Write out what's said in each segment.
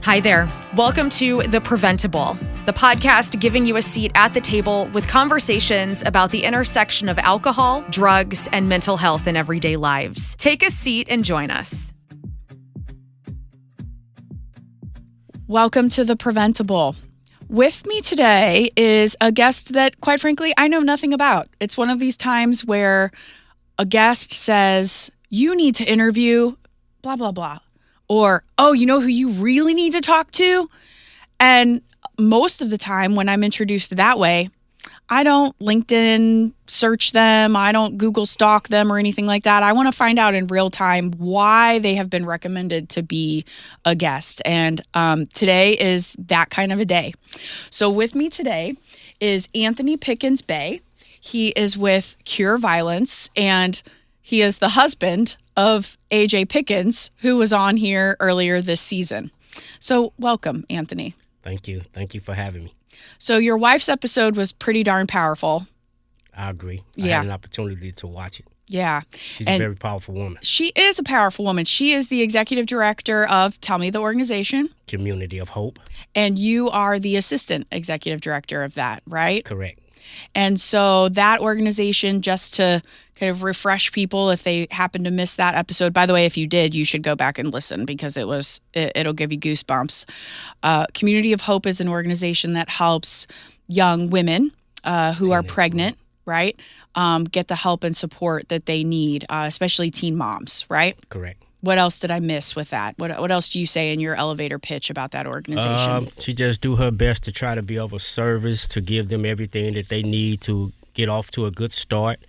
Hi there. Welcome to The Preventable, the podcast giving you a seat at the table with conversations about the intersection of alcohol, drugs, and mental health in everyday lives. Take a seat and join us. Welcome to The Preventable. With me today is a guest that, quite frankly, I know nothing about. It's one of these times where a guest says, you need to interview blah, blah, blah. Or, oh, you know who you really need to talk to? And most of the time when I'm introduced that way, I don't LinkedIn search them. I don't Google stalk them or anything like that. I want to find out in real time why they have been recommended to be a guest. And today is that kind of a day. So with me today is Anthony Pickens Bay. He is with Cure Violence, and he is the husband of AJ Pickens, who was on here earlier this season. So welcome, Anthony. Thank you. Thank you for having me. So your wife's episode was pretty darn powerful. I agree. I Yeah. had an opportunity to watch it. Yeah. She's a very powerful woman. She is a powerful woman. She is the executive director of, tell me the organization. Community of Hope. And you are the assistant executive director of that, right? Correct. And so that organization, just to kind of refresh people if they happen to miss that episode. By the way, if you did, you should go back and listen because it'll give you goosebumps. Community of Hope is an organization that helps young women who are pregnant, right, get the help and support that they need, especially teen moms, right? Correct. What else did I miss with that? What else do you say in your elevator pitch about that organization? She just do her best to try to be of a service, to give them everything that they need to get off to a good start.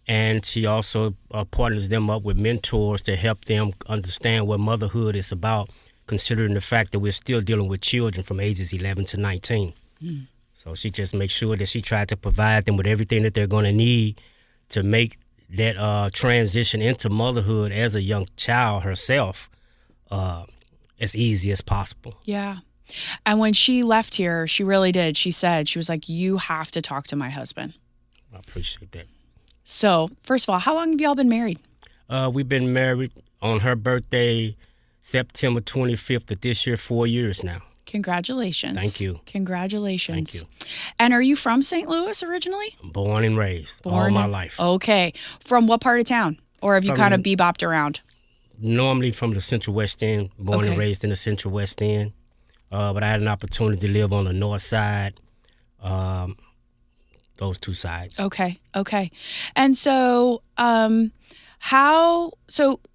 And she also partners them up with mentors to help them understand what motherhood is about, considering the fact that we're still dealing with children from ages 11 to 19. So she just makes sure that she tried to provide them with everything that they're going to need to make that transition into motherhood as a young child herself as easy as possible. Yeah. And when she left here, she really did. She said, she was like, you have to talk to my husband. I appreciate that. So, first of all, how long have y'all been married? We've been married on her birthday, September 25th of this year, 4 years now. Congratulations. Thank you. Congratulations. Thank you. And are you from St. Louis originally? Born and raised all my life. Okay. From what part of town? Or have you kind of bebopped around? Normally from the Central West End, born and raised in the Central West End. But I had an opportunity to live on the north side, those two sides. Okay. And so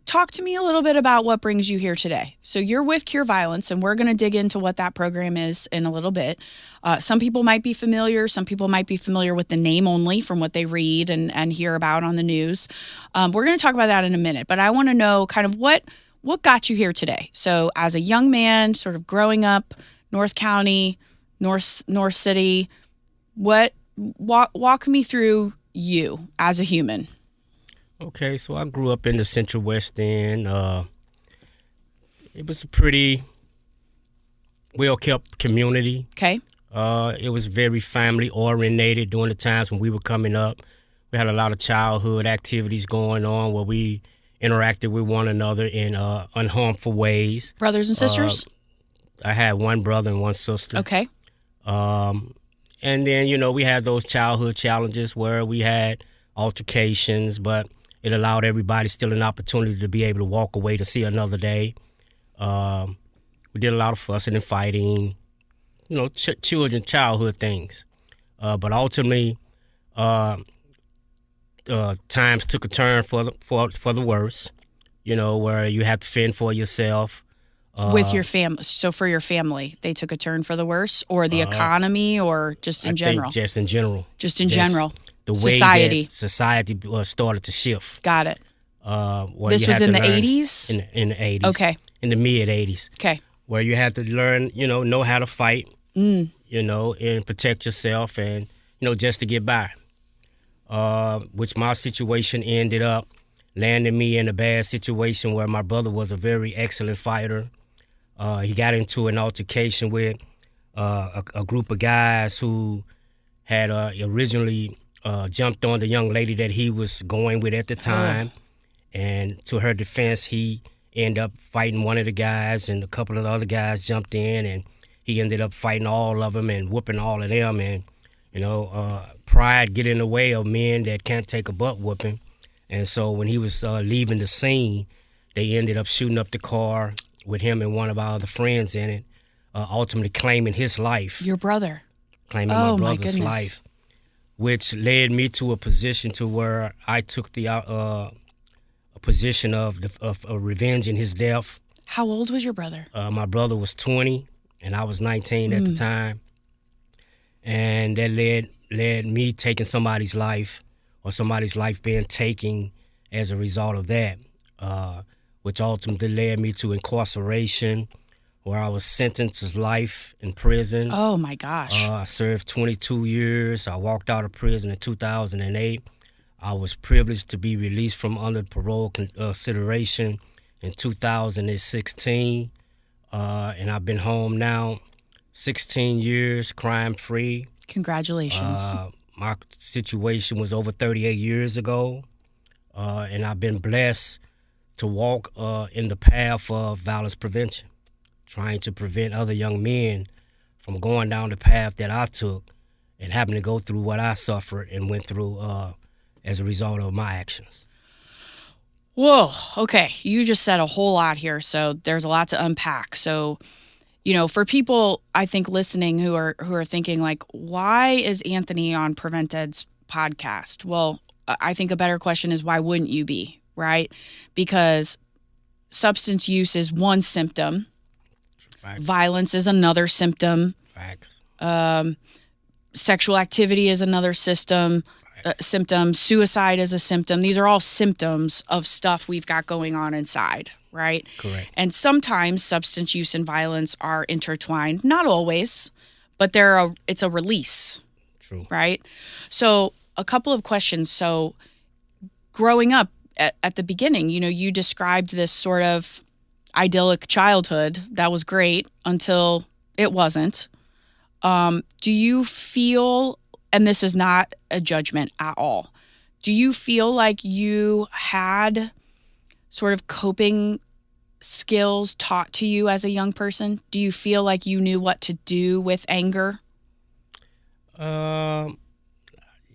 talk to me a little bit about what brings you here today. So you're with Cure Violence, and we're going to dig into what that program is in a little bit. Some people might be familiar. Some people might be familiar with the name only from what they read and hear about on the news. We're going to talk about that in a minute, but I want to know kind of what got you here today. So as a young man, sort of growing up, North County, North City, walk me through you as a human. Okay, so I grew up in the Central West End. It was a pretty well-kept community. Okay. It was very family-oriented during the times when we were coming up. We had a lot of childhood activities going on where we interacted with one another in unharmful ways. Brothers and sisters? I had one brother and one sister. Okay. And then, we had those childhood challenges where we had altercations, but it allowed everybody still an opportunity to be able to walk away to see another day. We did a lot of fussing and fighting, childhood things. But ultimately, times took a turn for the worse, where you have to fend for yourself. With your family. So for your family, they took a turn for the worse, or the economy, or just in general? I think just in general. Just in general. The way society. that society started to shift. Got it. This was in the 80s? In the 80s. Okay. In the mid-80s. Okay. Where you had to learn, know how to fight, and protect yourself and, just to get by. Which my situation ended up landing me in a bad situation where my brother was a very excellent fighter. He got into an altercation with a group of guys who had originally jumped on the young lady that he was going with at the time. And to her defense, he ended up fighting one of the guys, and a couple of the other guys jumped in, and he ended up fighting all of them and whooping all of them. And, pride get in the way of men that can't take a butt whooping. And so when he was leaving the scene, they ended up shooting up the car with him and one of our other friends in it, ultimately claiming his life. Your brother. Claiming my brother's life, which led me to a position to where I took the a position of revenging his death. How old was your brother? My brother was 20, and I was 19 at the time. And that led me taking somebody's life, or somebody's life being taken as a result of that, which ultimately led me to incarceration, where I was sentenced to life in prison. Oh, my gosh. I served 22 years. I walked out of prison in 2008. I was privileged to be released from under parole consideration in 2016. And I've been home now 16 years, crime-free. Congratulations. My situation was over 38 years ago, and I've been blessed to walk in the path of violence prevention, trying to prevent other young men from going down the path that I took and having to go through what I suffered and went through as a result of my actions. Whoa. Okay. You just said a whole lot here, so there's a lot to unpack. So, for people, I think, listening who are thinking, like, why is Anthony on Prevent+Ed's podcast? Well, I think a better question is, why wouldn't you be, right? Because substance use is one symptom. Facts. Violence is another symptom. Facts. Sexual activity is another symptom. Suicide is a symptom. These are all symptoms of stuff we've got going on inside, right? Correct. And sometimes substance use and violence are intertwined. Not always, but it's a release. True. Right? So a couple of questions. So growing up at the beginning, you described this sort of idyllic childhood that was great until it wasn't. Do you feel, and this is not a judgment at all, do you feel like you had sort of coping skills taught to you as a young person? Do you feel like you knew what to do with anger?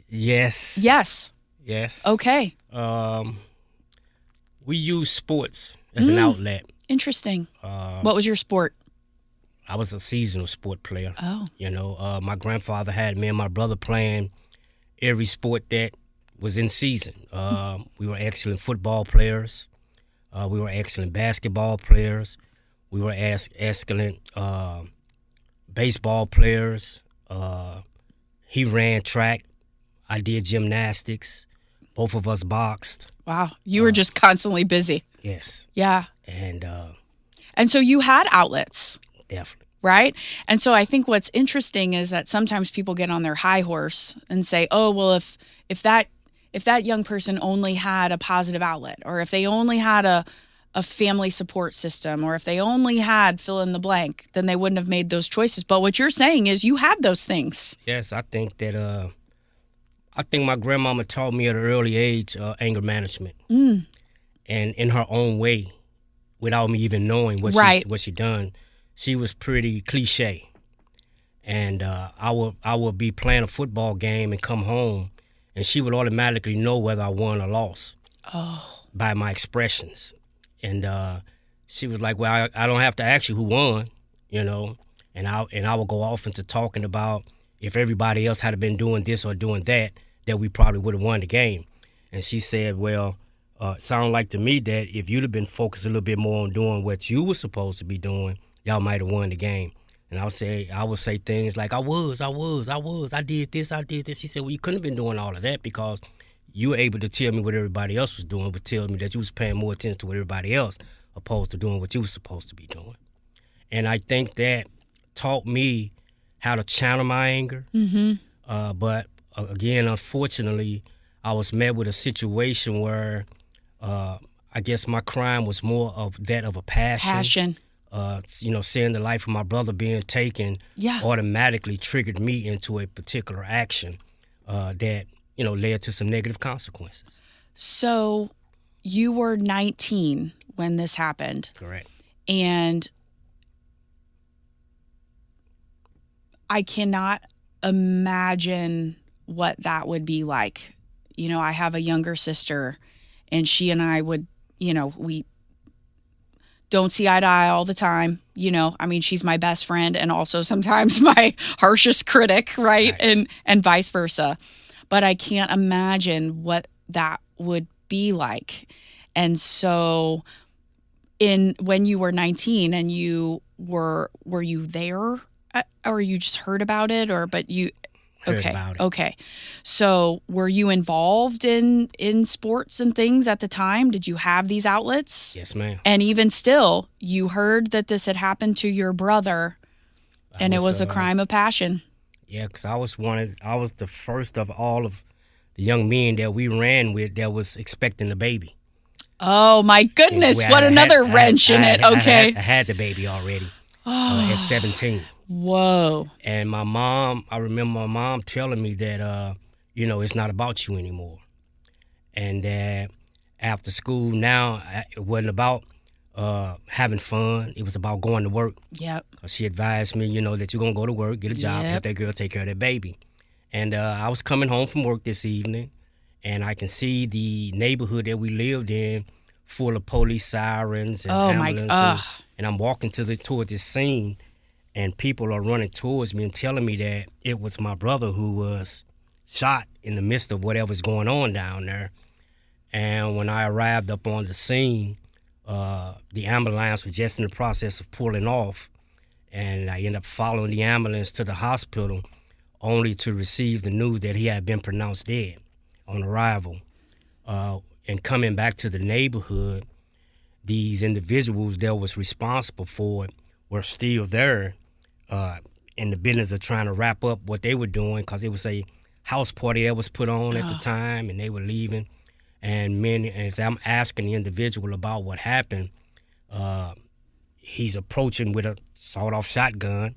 Yes. Yes. Yes. Okay. We use sports as an outlet. Interesting. What was your sport? I was a seasonal sport player. Oh. My grandfather had me and my brother playing every sport that was in season. We were excellent football players. We were excellent basketball players. We were excellent baseball players. He ran track. I did gymnastics. Both of us boxed. Wow. You were just constantly busy. Yes. Yeah. And so you had outlets. Definitely. Right? And so I think what's interesting is that sometimes people get on their high horse and say, oh, well, if that young person only had a positive outlet, or if they only had a family support system, or if they only had fill in the blank, then they wouldn't have made those choices. But what you're saying is you had those things. Yes, I think that my grandmama taught me at an early age anger management. And in her own way, without me even knowing what she done. She was pretty cliche. And I would be playing a football game and come home, and she would automatically know whether I won or lost by my expressions. And she was like, well, I don't have to ask you who won, And I would go off into talking about if everybody else had been doing this or doing that we probably would have won the game. And she said, well, it sounded like to me that if you'd have been focused a little bit more on doing what you were supposed to be doing, y'all might have won the game. And I would say things like, I did this. She said, well, you couldn't have been doing all of that because you were able to tell me what everybody else was doing, but tell me that you was paying more attention to what everybody else opposed to doing what you were supposed to be doing. And I think that taught me how to channel my anger. But again, unfortunately, I was met with a situation where I guess my crime was more of that of a passion. Seeing the life of my brother being taken automatically triggered me into a particular action that, led to some negative consequences. So you were 19 when this happened. Correct. And I cannot imagine what that would be like. You know, I have a younger sister, and she and I would, you know, we don't see eye to eye all the time. You know, I mean, she's my best friend and also sometimes my harshest critic, right? Nice. And vice versa. But I can't imagine what that would be like. And so when you were 19 and were you there, or you just heard about it, but you Heard about it. Okay. So were you involved in sports and things at the time? Did you have these outlets? Yes, ma'am. And even still, you heard that this had happened to your brother, and it was a crime of passion. Yeah, because I was the first of all of the young men that we ran with that was expecting the baby. Oh my goodness! What another wrench in it. Okay. I had the baby already at 17. Whoa. And I remember my mom telling me that, it's not about you anymore. And that after school now, it wasn't about having fun. It was about going to work. Yep. She advised me, that you're going to go to work, get a job, help that girl take care of that baby. And I was coming home from work this evening, and I can see the neighborhood that we lived in full of police sirens and ambulances. And I'm walking toward this scene, and people are running towards me and telling me that it was my brother who was shot in the midst of whatever's going on down there. And when I arrived up on the scene, the ambulance was just in the process of pulling off, and I ended up following the ambulance to the hospital only to receive the news that he had been pronounced dead on arrival. And coming back to the neighborhood, these individuals that was responsible for it were still there in the business of trying to wrap up what they were doing, because it was a house party that was put on at the time, and they were leaving. And as I'm asking the individual about what happened, he's approaching with a sawed-off shotgun,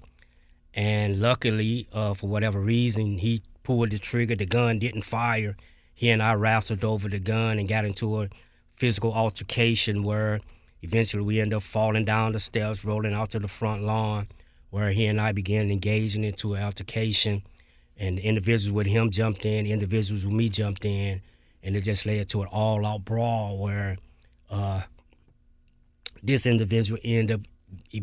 and luckily, for whatever reason, he pulled the trigger. The gun didn't fire. He and I wrestled over the gun and got into a physical altercation where eventually we ended up falling down the steps, rolling out to the front lawn, where he and I began engaging into an altercation. And the individuals with him jumped in, the individuals with me jumped in, and it just led to an all-out brawl where this individual ended up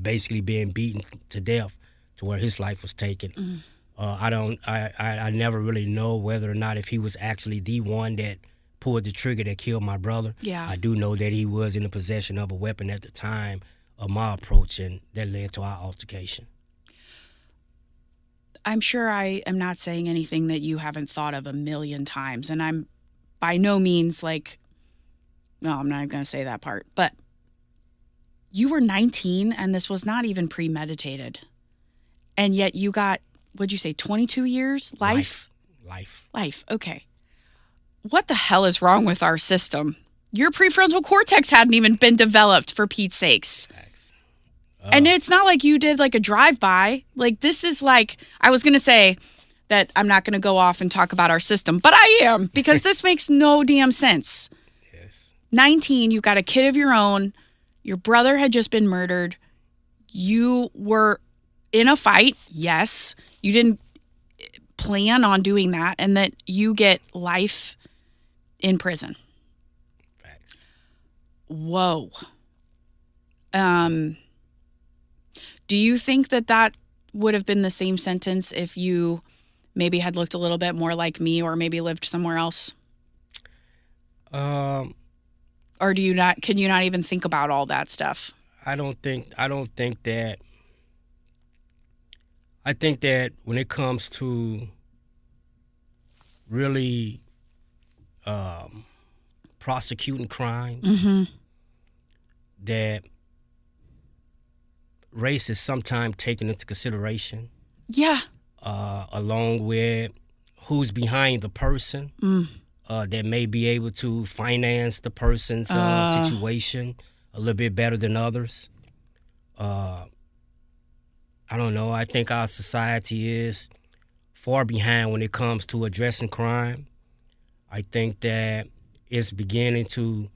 basically being beaten to death to where his life was taken. Mm. I never really know whether or not if he was actually the one that pulled the trigger that killed my brother. Yeah. I do know that he was in the possession of a weapon at the time of my approach, and that led to our altercation. I'm sure I am not saying anything that you haven't thought of a million times, and I'm by no means no, I'm not going to say that part, but you were 19 and this was not even premeditated. And yet you got, what'd you say, 22 years? Life. Okay. What the hell is wrong with our system? Your prefrontal cortex hadn't even been developed, for Pete's sakes. And it's not like you did a drive-by. This is I was going to say that I'm not going to go off and talk about our system, but I am, because this makes no damn sense. Yes. 19, you've got a kid of your own. Your brother had just been murdered. You were in a fight. Yes. You didn't plan on doing that, and that you get life in prison. Facts. Whoa. Do you think that would have been the same sentence if you maybe had looked a little bit more like me, or maybe lived somewhere else? Or can you not even think about all that stuff? I think that. I think that when it comes to really prosecuting crimes, mm-hmm. that race is sometimes taken into consideration. Yeah. Along with who's behind the person that may be able to finance the person's situation a little bit better than others. I don't know. I think our society is far behind when it comes to addressing crime. I think that it's beginning to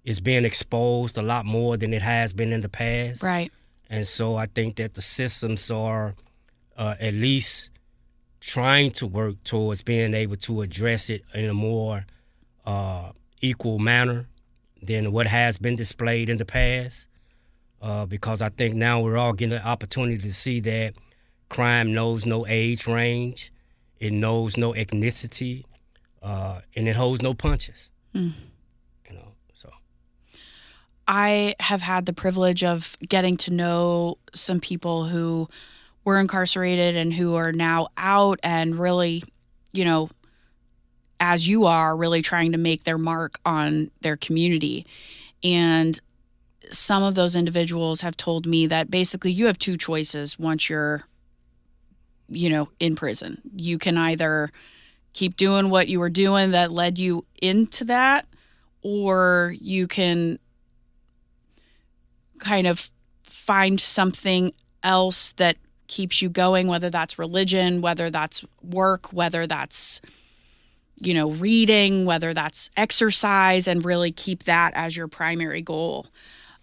is being exposed a lot more than it has been in the past. Right. And so I think that the systems are at least trying to work towards being able to address it in a more equal manner than what has been displayed in the past. Because I think now we're all getting the opportunity to see that crime knows no age range, it knows no ethnicity, and it holds no punches. So I have had the privilege of getting to know some people who were incarcerated and who are now out and really, as you are, really trying to make their mark on their community. And some of those individuals have told me that basically you have two choices once you're, in prison. You can either keep doing what you were doing that led you into that, or you can kind of find something else that keeps you going, whether that's religion, whether that's work, whether that's, reading, whether that's exercise, and really keep that as your primary goal.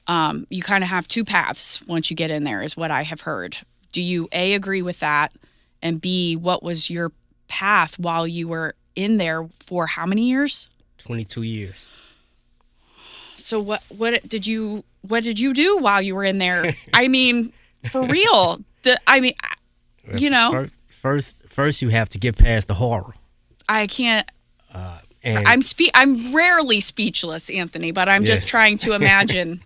You kind of have two paths once you get in there, is what I have heard. Do you A, agree with that? And B, what was your path while you were in there for how many years? 22 years. So what did you do while you were in there? I mean, for real. First you have to get past the horror. I can't. And I'm rarely speechless, Anthony, but I'm just trying to imagine.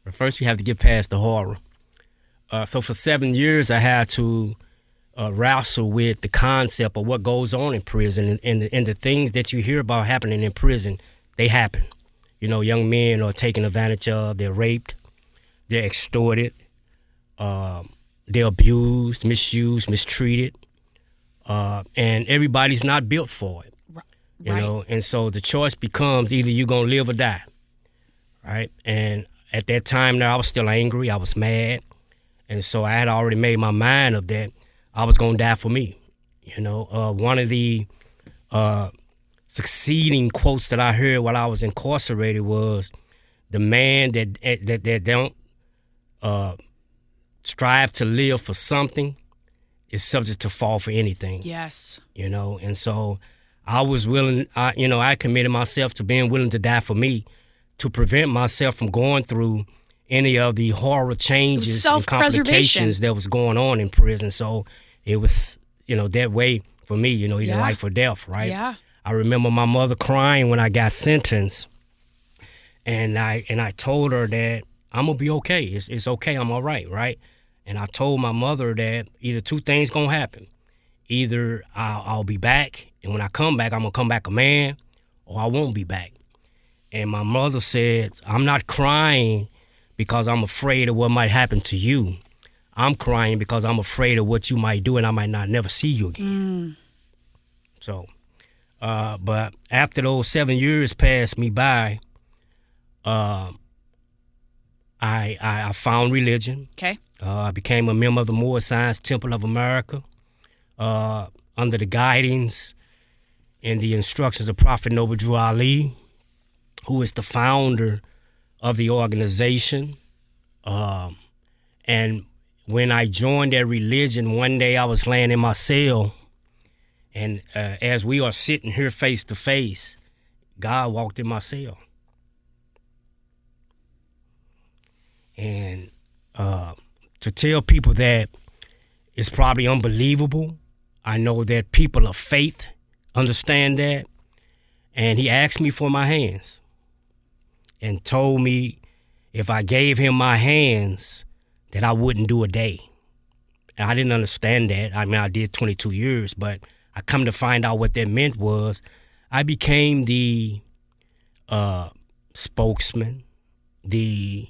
But first you have to get past the horror. So for 7 years I had to wrestle with the concept of what goes on in prison, and the things that you hear about happening in prison, they happen. Young men are taken advantage of, they're raped, they're extorted, they're abused, misused, mistreated, and everybody's not built for it. Right. And so the choice becomes either you're going to live or die, right? And at that time now, I was still angry, I was mad, and so I had already made my mind up that I was going to die for me. One of the succeeding quotes that I heard while I was incarcerated was, the man that don't strive to live for something is subject to fall for anything. Yes. And so I was willing, I committed myself to being willing to die for me, to prevent myself from going through any of the horror changes and complications that was going on in prison. So it was, that way for me, either life or death, right? Yeah. I remember my mother crying when I got sentenced, and I told her that I'm gonna be okay. It's okay. I'm all right, right? And I told my mother that either two things gonna happen: either I'll be back, and when I come back, I'm gonna come back a man, or I won't be back. And my mother said, "I'm not crying because I'm afraid of what might happen to you. I'm crying because I'm afraid of what you might do, and I might not never see you again." So. But after those 7 years passed me by, I found religion. Okay. I became a member of the Moore Science Temple of America, under the guidance and the instructions of Prophet Noble Drew Ali, who is the founder of the organization. And when I joined that religion, one day I was laying in my cell, and as we are sitting here face to face, God walked in my cell. And to tell people that it's probably unbelievable, I know that people of faith understand that. And he asked me for my hands and told me if I gave him my hands that I wouldn't do a day. And I didn't understand that. I mean, I did 22 years, but I come to find out what that meant was I became the spokesman, the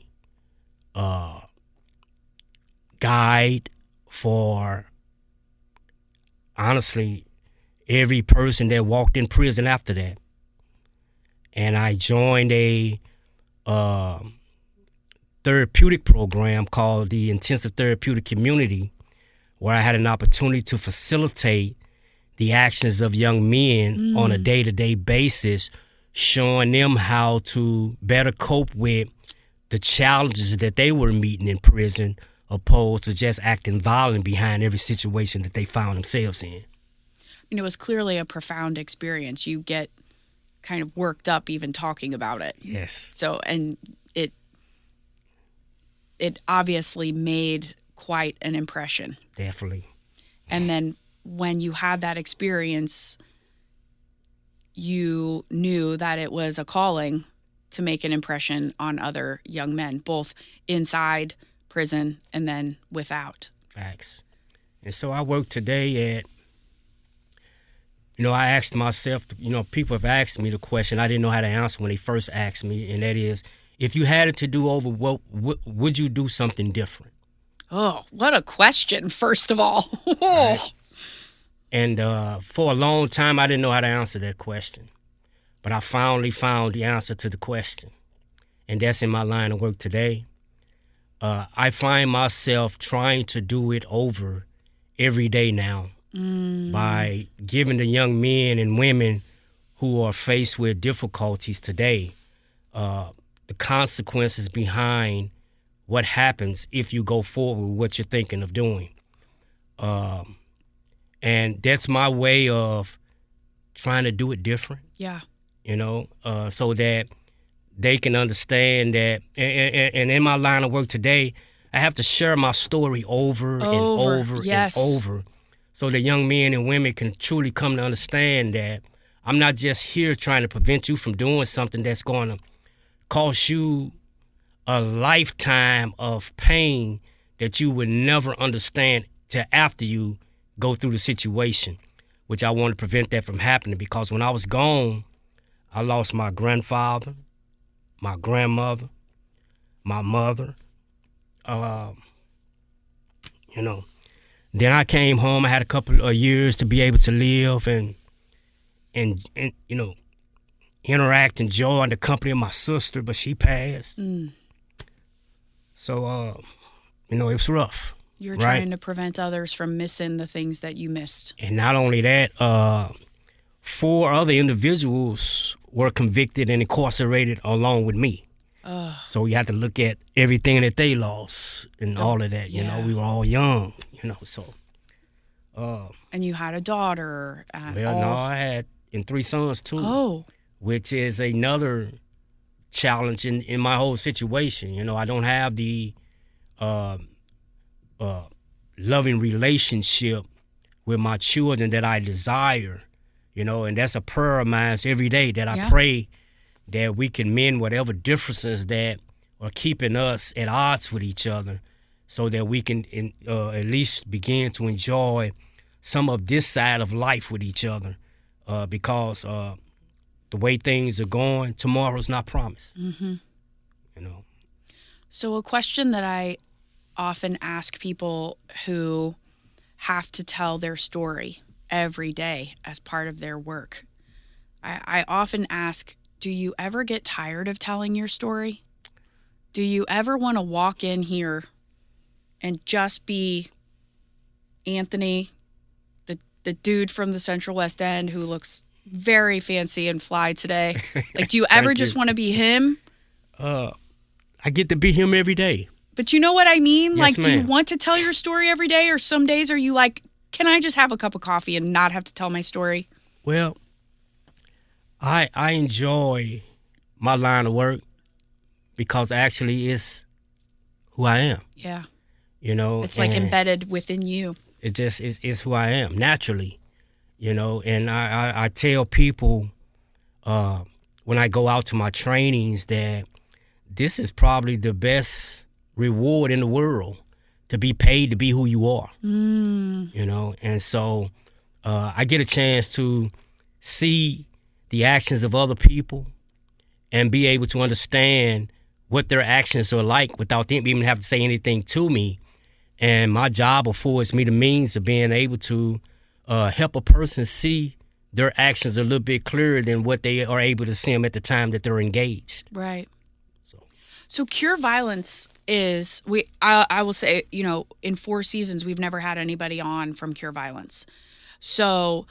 guide for, honestly, every person that walked in prison after that. And I joined a therapeutic program called the Intensive Therapeutic Community, where I had an opportunity to facilitate the actions of young men on a day-to-day basis showing them how to better cope with the challenges that they were meeting in prison, opposed to just acting violent behind every situation that they found themselves in. It was clearly a profound experience. You get kind of worked up even talking about it. Yes. So, and it obviously made quite an impression. Definitely. And then when you had that experience, you knew that it was a calling to make an impression on other young men, both inside prison and then without. Facts. And so I work today at, I asked myself, people have asked me the question I didn't know how to answer when they first asked me, and that is, if you had it to do over, what would you do something different? Oh, what a question, first of all. Right. And for a long time, I didn't know how to answer that question. But I finally found the answer to the question. And that's in my line of work today. I find myself trying to do it over every day now by giving the young men and women who are faced with difficulties today the consequences behind what happens if you go forward with what you're thinking of doing. And that's my way of trying to do it different. Yeah. So that they can understand that. And in my line of work today, I have to share my story over and over yes. and over so that young men and women can truly come to understand that I'm not just here trying to prevent you from doing something that's going to cost you a lifetime of pain that you would never understand till after you go through the situation, which I want to prevent that from happening, because when I was gone, I lost my grandfather, my grandmother, my mother. Then I came home. I had a couple of years to be able to live and interact, enjoy the company of my sister, but she passed. So, it was rough. You're trying to prevent others from missing the things that you missed. And not only that, 4 other individuals were convicted and incarcerated along with me. So we had to look at everything that they lost and all of that. We were all young, so. And you had a daughter. No, I had 3 sons too. Oh. Which is another challenge in my whole situation. I don't have the loving relationship with my children that I desire, and that's a prayer of mine every day, that I pray that we can mend whatever differences that are keeping us at odds with each other, so that we can at least begin to enjoy some of this side of life with each other, because the way things are going, tomorrow's not promised. Mm-hmm. So a question that I often ask people who have to tell their story every day as part of their work, I often ask, do you ever get tired of telling your story? Do you ever want to walk in here and just be Anthony, the dude from the Central West End who looks very fancy and fly today? Like, do you ever just want to be him? I get to be him every day. But you know what I mean? Yes, do you want to tell your story every day, or some days are you like, can I just have a cup of coffee and not have to tell my story? Well, I enjoy my line of work because actually it's who I am. Yeah. It's like embedded within you. It just is who I am naturally, and I tell people when I go out to my trainings that this is probably the best reward in the world, to be paid to be who you are. And so I get a chance to see the actions of other people and be able to understand what their actions are like without them even having to say anything to me. And my job affords me the means of being able to help a person see their actions a little bit clearer than what they are able to see them at the time that they're engaged. Right. So Cure Violence is, I will say, in 4 seasons, we've never had anybody on from Cure Violence. So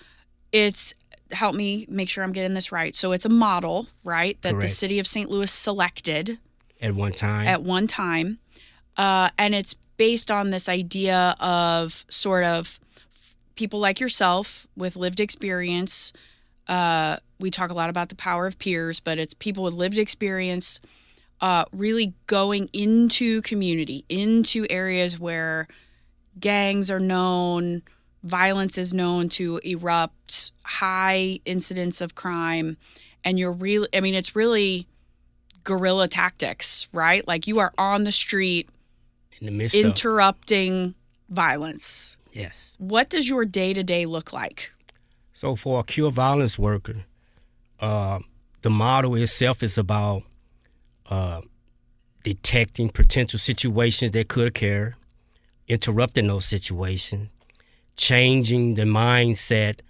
it's help me make sure I'm getting this right. So it's a model, right, that Correct. the city of St. Louis selected At one time. And it's based on this idea of sort of people like yourself with lived experience. We talk a lot about the power of peers, but it's people with lived experience really going into community, into areas where gangs are known, violence is known to erupt, high incidence of crime, and it's really guerrilla tactics, right? Like you are on the street In the midst interrupting violence. Yes. What does your day-to-day look like? So for a cure violence worker, the model itself is about detecting potential situations that could occur, interrupting those situations, changing the mindset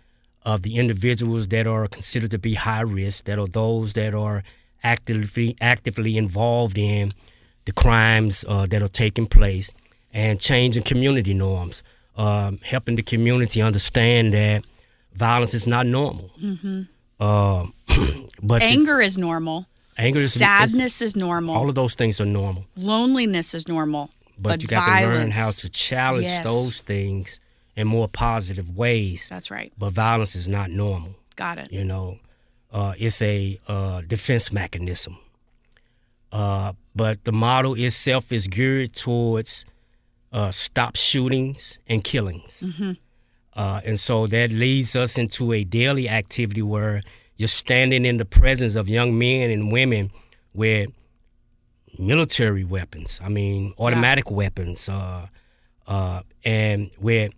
of the individuals that are considered to be high risk, that are those that are actively involved in the crimes that are taking place, and changing community norms, helping the community understand that violence is not normal. Mm-hmm. But anger is normal. Sadness is normal. All of those things are normal. Loneliness is normal. But you got violence, to learn how to challenge those things in more positive ways. That's right. But violence is not normal. Got it. It's a defense mechanism. But the model itself is geared towards stop shootings and killings. Mm-hmm. And so that leads us into a daily activity where you're standing in the presence of young men and women with military weapons, automatic weapons, and with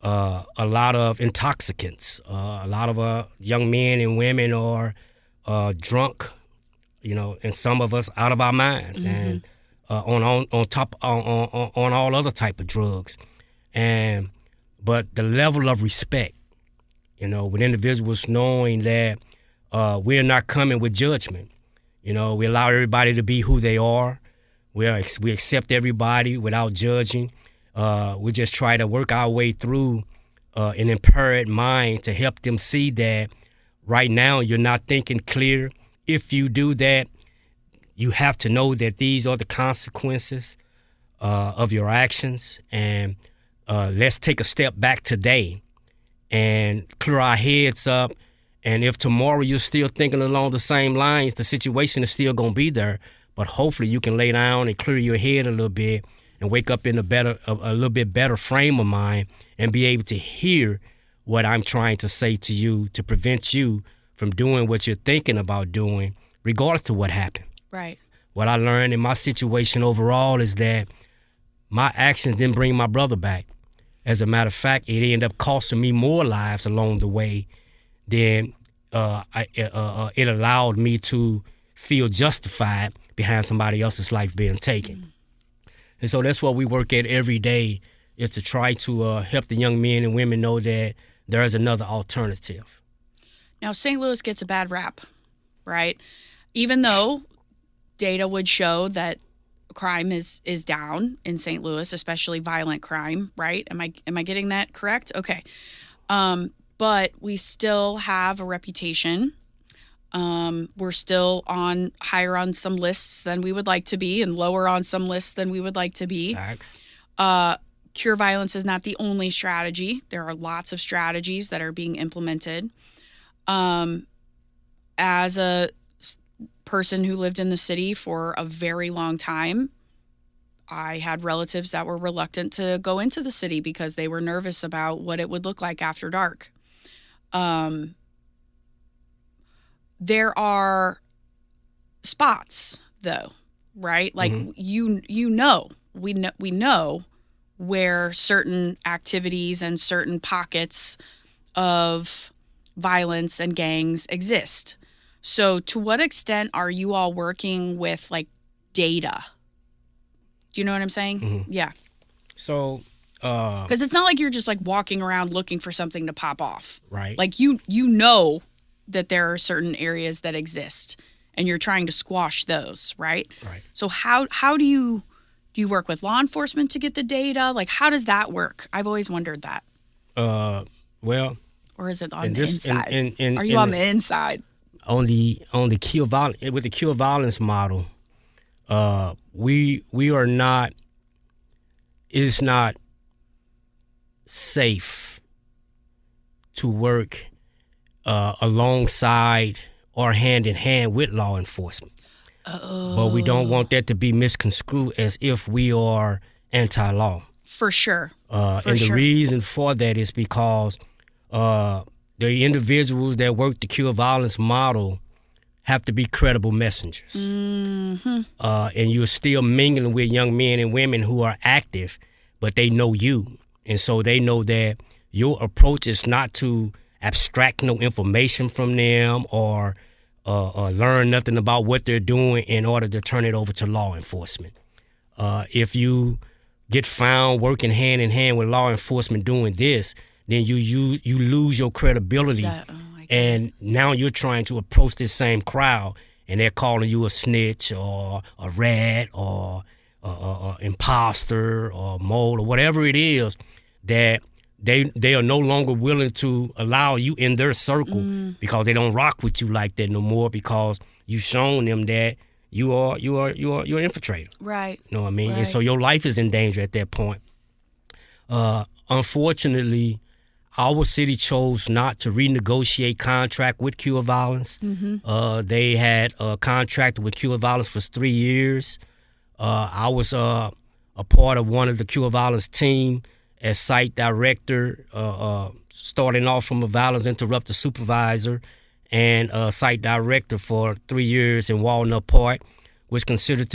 a lot of intoxicants. A lot of young men and women are drunk, and some of us out of our minds, mm-hmm. and on all other type of drugs. But the level of respect, with individuals knowing that we're not coming with judgment. We allow everybody to be who they are. We accept everybody without judging. We just try to work our way through an impaired mind to help them see that right now you're not thinking clear. If you do that, you have to know that these are the consequences of your actions. And let's take a step back today and clear our heads up. And if tomorrow you're still thinking along the same lines, the situation is still going to be there. But hopefully you can lay down and clear your head a little bit and wake up in a little bit better frame of mind and be able to hear what I'm trying to say to you to prevent you from doing what you're thinking about doing, regardless of what happened. Right. What I learned in my situation overall is that my actions didn't bring my brother back. As a matter of fact, it ended up costing me more lives along the way than it allowed me to feel justified behind somebody else's life being taken. Mm-hmm. And so that's what we work at every day, is to try to help the young men and women know that there is another alternative. Now, St. Louis gets a bad rap, right? Even though data would show that crime is down in St. Louis, especially violent crime, right? Am I getting that correct? Okay. But we still have a reputation. We're still higher on some lists than we would like to be, and lower on some lists than we would like to be. Facts. Cure violence is not the only strategy. There are lots of strategies that are being implemented. As a person who lived in the city for a very long time, I had relatives that were reluctant to go into the city because they were nervous about what it would look like after dark. There are spots, though, right? Like mm-hmm. we know where certain activities and certain pockets of violence and gangs exist. So to what extent are you all working with like data? Do you know what I'm saying? Mm-hmm. Yeah. So, because it's not like you're just like walking around looking for something to pop off. Right. Like you know that there are certain areas that exist and you're trying to squash those, right? Right. So how do you work with law enforcement to get the data? Like how does that work? I've always wondered that. Well, Or is it on the inside? Are you in on the inside? On the kill violence, with the kill violence model, we are not. It's not safe to work alongside or hand in hand with law enforcement. But we don't want that to be misconstrued as if we are anti-law. For sure. The reason for that is because the individuals that work the kill violence model have to be credible messengers. Mm-hmm. And you're still mingling with young men and women who are active, but they know you. And so they know that your approach is not to abstract no information from them or learn nothing about what they're doing in order to turn it over to law enforcement. If you get found working hand in hand with law enforcement doing this, then you lose your credibility. And now you're trying to approach this same crowd, and they're calling you a snitch or a rat or imposter or mole or whatever it is, that they are no longer willing to allow you in their circle because they don't rock with you like that no more, because you've shown them that you're an infiltrator. Right. You know what I mean? Right. And so your life is in danger at that point. Unfortunately, our city chose not to renegotiate contract with Cure Violence. Mm-hmm. They had contracted with Cure Violence for 3 years. I was a part of one of the Cure Violence team as site director, starting off from a violence interrupter supervisor and site director for 3 years in Walnut Park, which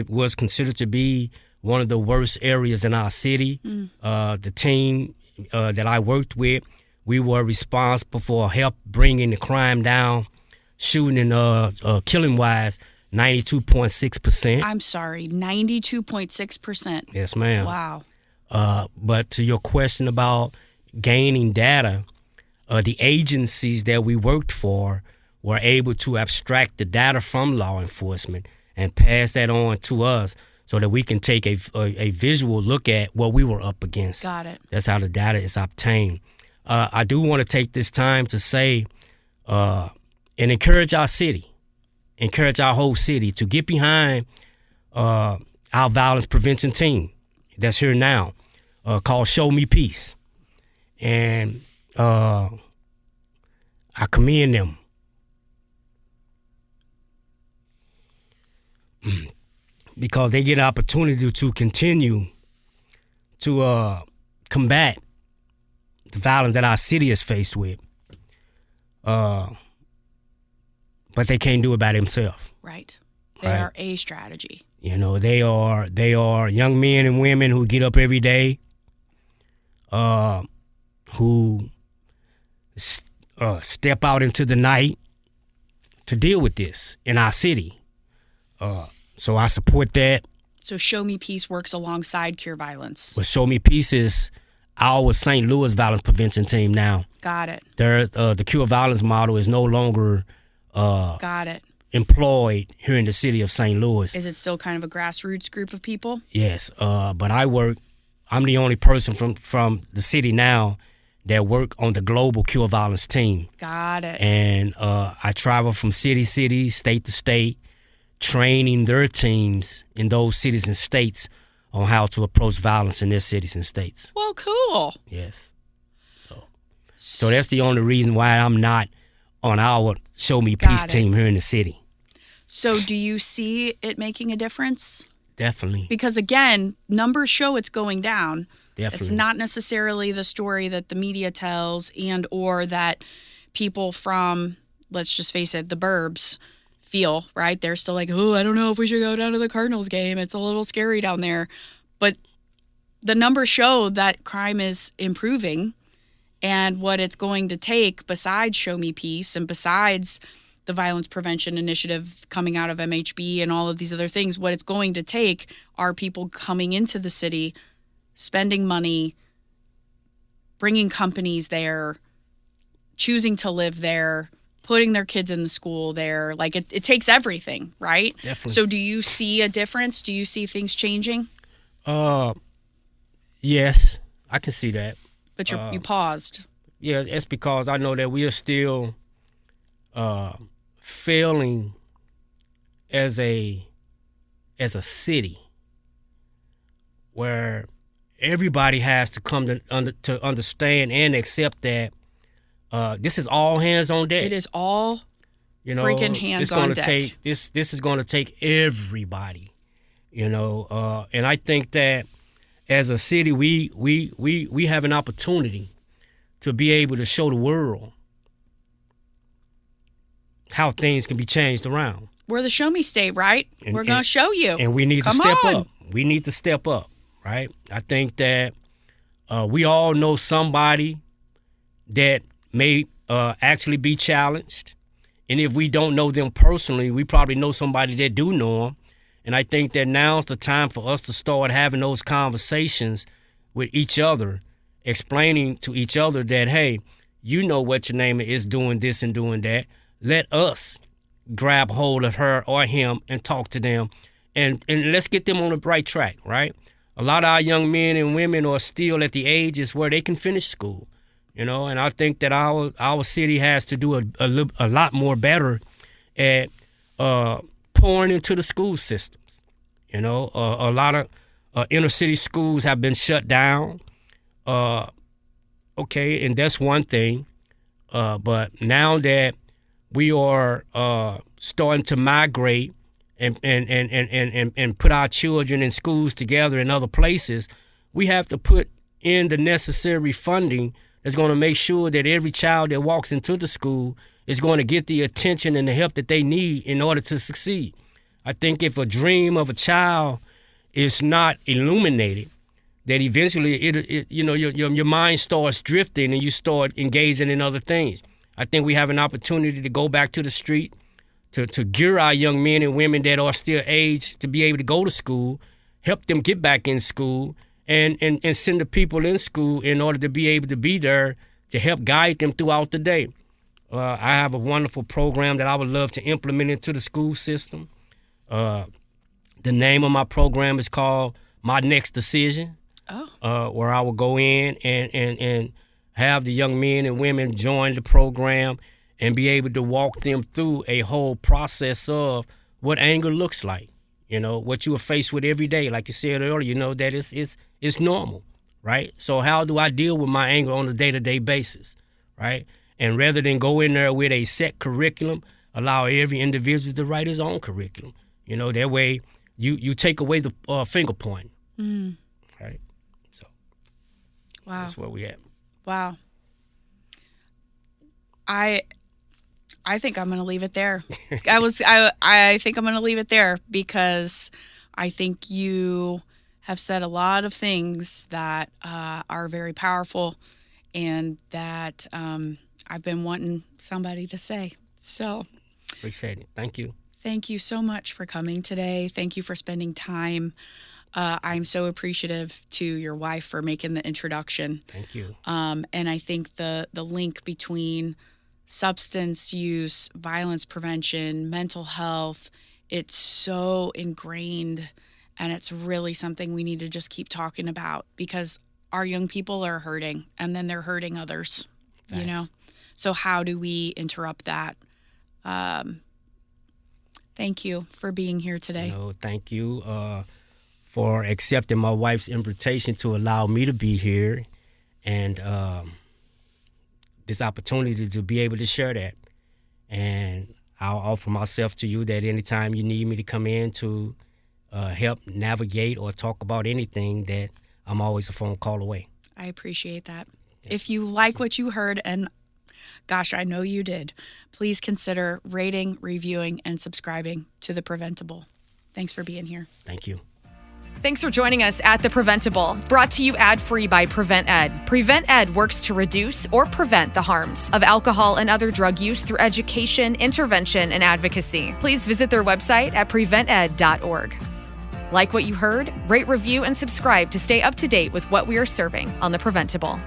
was considered to be one of the worst areas in our city. The team that I worked with, we were responsible for help bringing the crime down, shooting and killing wise, 92.6%. I'm sorry, 92.6%. Yes, ma'am. Wow. But to your question about gaining data, the agencies that we worked for were able to abstract the data from law enforcement and pass that on to us so that we can take a visual look at what we were up against. Got it. That's how the data is obtained. I do want to take this time to say and encourage our city, encourage our whole city to get behind our violence prevention team that's here now, called Show Me Peace. And I commend them. Because they get an opportunity to continue to combat the violence that our city is faced with. But they can't do it by themselves. Right. They are a strategy. You know, they are young men and women who get up every day, who step out into the night to deal with this in our city. So I support that. So Show Me Peace works alongside Cure Violence. But Show Me Peace is our St. Louis violence prevention team now. Got it. The Cure Violence model is no longer Got it. employed here in the city of St. Louis. Is it still kind of a grassroots group of people? Yes, but I'm the only person from the city now that work on the global Cure Violence team. Got it. And I travel from city to city, state to state, training their teams in those cities and states on how to approach violence in their cities and states. Well, cool. Yes. So that's the only reason why I'm not on our Show Me Peace team here in the city. So do you see it making a difference? Definitely. Because again, numbers show it's going down. Definitely. It's not necessarily the story that the media tells and or that people from, let's just face it, the burbs feel, right? They're still like, oh, I don't know if we should go down to the Cardinals game. It's a little scary down there. But the numbers show that crime is improving, and what it's going to take besides Show Me Peace and besides the violence prevention initiative coming out of MHB and all of these other things, what it's going to take are people coming into the city, spending money, bringing companies there, choosing to live there, putting their kids in the school there. Like it takes everything, right? Definitely. So do you see a difference? Do you see things changing? Yes, I can see that. But you paused. Yeah, it's because I know that we are still failing as a city, where everybody has to come to understand and accept that this is all hands on deck. It is all freaking hands on deck. This is going to take everybody, and I think that as a city, we have an opportunity to be able to show the world how things can be changed around. We're the show me state, right? We're going to show you. And we need to step up. We need to step up, right? I think that we all know somebody that may actually be challenged. And if we don't know them personally, we probably know somebody that do know them. And I think that now's the time for us to start having those conversations with each other, explaining to each other that, hey, you know what your name is doing this and doing that. Let us grab hold of her or him and talk to them, and let's get them on the right track, right? A lot of our young men and women are still at the ages where they can finish school, and I think that our city has to do a lot more better at pouring into the school systems. A lot of inner city schools have been shut down. Okay, and that's one thing. But now that we are starting to migrate and put our children in schools together in other places, we have to put in the necessary funding that's going to make sure that every child that walks into the school is going to get the attention and the help that they need in order to succeed. I think if a dream of a child is not illuminated, that eventually your mind starts drifting and you start engaging in other things. I think we have an opportunity to go back to the street, to gear our young men and women that are still aged to be able to go to school, help them get back in school, and send the people in school in order to be able to be there to help guide them throughout the day. I have a wonderful program that I would love to implement into the school system. The name of my program is called My Next Decision, where I will go in and have the young men and women join the program and be able to walk them through a whole process of what anger looks like. What you are faced with every day. Like you said earlier, that it's normal, right? So how do I deal with my anger on a day-to-day basis, right? And rather than go in there with a set curriculum, allow every individual to write his own curriculum. That way you take away the finger point, right? So that's where we at. Wow. I think I'm going to leave it there. I think I'm going to leave it there because I think you have said a lot of things that are very powerful and that I've been wanting somebody to say. So appreciate it. Thank you. Thank you so much for coming today. Thank you for spending time. I'm so appreciative to your wife for making the introduction. Thank you. And I think the link between substance use, violence prevention, mental health, it's so ingrained, and it's really something we need to just keep talking about because our young people are hurting and then they're hurting others, Thanks. So how do we interrupt that? Thank you for being here today. Thank you for accepting my wife's invitation to allow me to be here and this opportunity to be able to share that. And I'll offer myself to you that anytime you need me to come in to help navigate or talk about anything, that I'm always a phone call away. I appreciate that. Yes. If you like what you heard, and gosh, I know you did, please consider rating, reviewing, and subscribing to The Preventable. Thanks for being here. Thank you. Thanks for joining us at The Preventable, brought to you ad-free by Prevent+Ed. Prevent+Ed works to reduce or prevent the harms of alcohol and other drug use through education, intervention, and advocacy. Please visit their website at prevented.org. Like what you heard? Rate, review, and subscribe to stay up to date with what we are serving on The Preventable.